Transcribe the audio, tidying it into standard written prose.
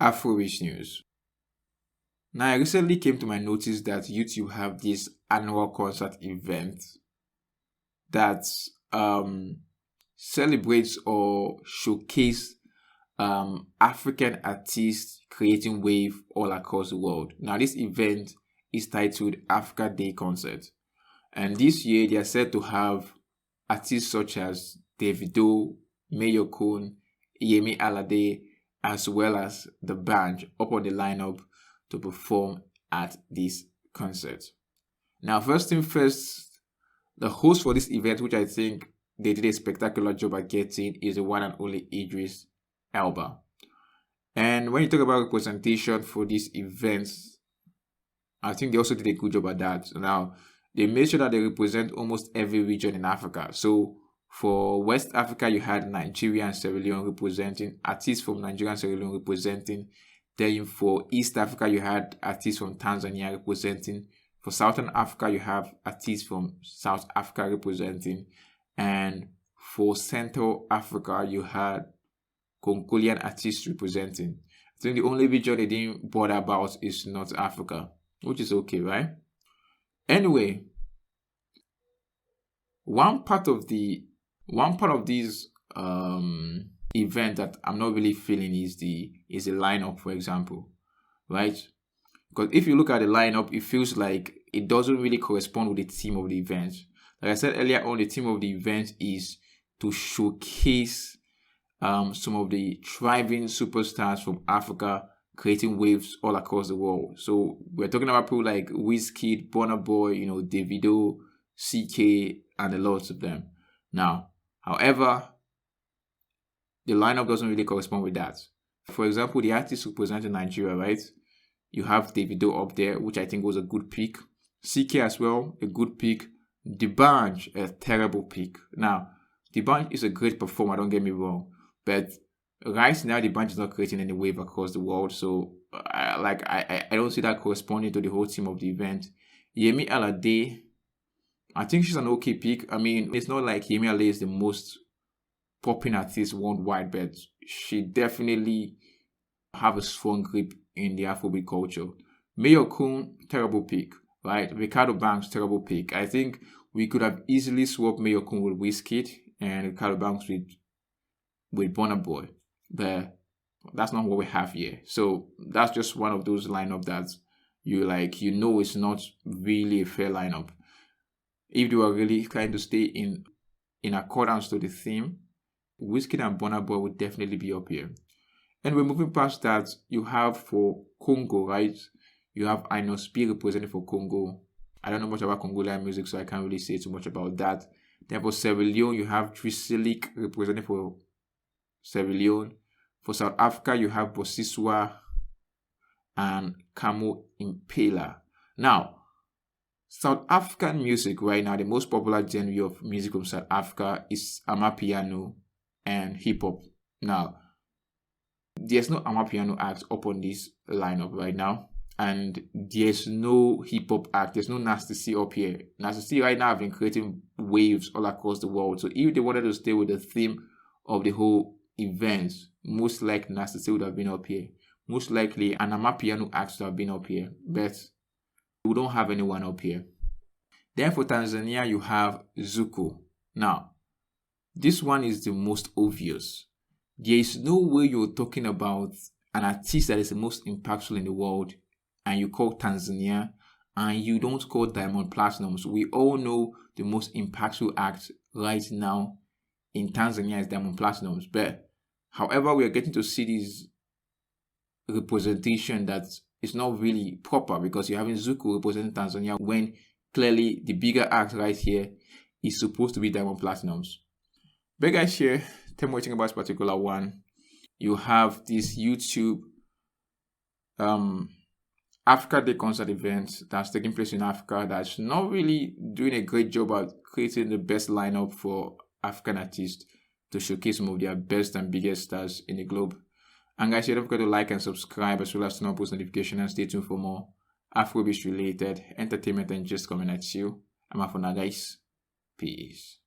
Afrobeat news. Now, I recently came to my notice that YouTube have this annual concert event that celebrates or showcase African artists creating wave all across the world. Now, this event is titled Africa Day Concert, and this year they are said to have artists such as Davido, Yemi Alade, as well as the band up on the lineup to perform at this concert. Now, first thing first, the host for this event, which I think they did a spectacular job at getting, is the one and only Idris Elba. And when you talk about representation for these events, I think they also did a good job at that. Now, they made sure that they represent almost every region in Africa. So for West Africa, you had Nigeria and Sierra Leone representing, artists from Nigeria and Sierra Leone representing. Then for East Africa, you had artists from Tanzania representing. For Southern Africa, you have artists from South Africa representing. And for Central Africa, you had Congolian artists representing. I think the only region they didn't bother about is North Africa, which is okay, right? Anyway, one part of these event that I'm not really feeling is the lineup, for example, right? Because if you look at the lineup, it feels like it doesn't really correspond with the theme of the event. Like I said earlier on, the theme of the event is to showcase some of the thriving superstars from Africa creating waves all across the world. So we're talking about people like Wizkid, Burna Boy, Davido, CK, and the lots of them. Now, however, the lineup doesn't really correspond with that. For example, the artists representing Nigeria, right? You have Davido up there, which I think was a good pick. CK as well, a good pick. D'banj, a terrible pick. Now, D'banj is a great performer, don't get me wrong. But right now, D'banj is not creating any wave across the world. So, I don't see that corresponding to the whole theme of the event. Yemi Alade, I think she's an okay pick. I mean, it's not like Yemi Alade is the most popping artist worldwide, but she definitely have a strong grip in the Afrobeat culture. Mayor Kun, terrible pick, right? Ricardo Banks, terrible pick. I think we could have easily swapped Mayor Kun with Wizkid and Ricardo Banks with Burna Boy, but that's not what we have here. So that's just one of those lineup that it's not really a fair lineup. If they were really trying to stay in accordance to the theme, Wizkid and Burna Boy would definitely be up here. And we're moving past that. You have for Congo, right? You have Inospi representing for Congo. I don't know much about Congolian music, so I can't really say too much about that. Then for Sierra Leone, you have Trisilik representing for Sierra Leone. For South Africa, you have Bosiswa and Kamo Impela. Now, South African music right now, the most popular genre of music from South Africa is Amapiano and hip hop. Now, there's no Amapiano act up on this lineup right now, and there's no hip hop act. There's no Nasty C up here. Nasty C right now have been creating waves all across the world. So if they wanted to stay with the theme of the whole event, most likely Nasty C would have been up here. Most likely an Amapiano act would have been up here, but we don't have anyone up here. Then for Tanzania, you have Zuko. Now, this one is the most obvious. There is no way you're talking about an artist that is the most impactful in the world and you call Tanzania and you don't call Diamond Platnumz. We all know the most impactful act right now in Tanzania is Diamond Platnumz. But however, we are getting to see this representation that is not really proper because you're having Zuko representing Tanzania when clearly the bigger act right here is supposed to be Diamond Platnumz. But guys, here, tell me what you think about this particular one. You have this YouTube Africa Day concert event that's taking place in Africa that's not really doing a great job at creating the best lineup for African artists to showcase some of their best and biggest stars in the globe. And guys, don't forget to like and subscribe as well as turn on post notifications and stay tuned for more Afrobeat related entertainment and just coming at you. I'm out for now, guys. Peace.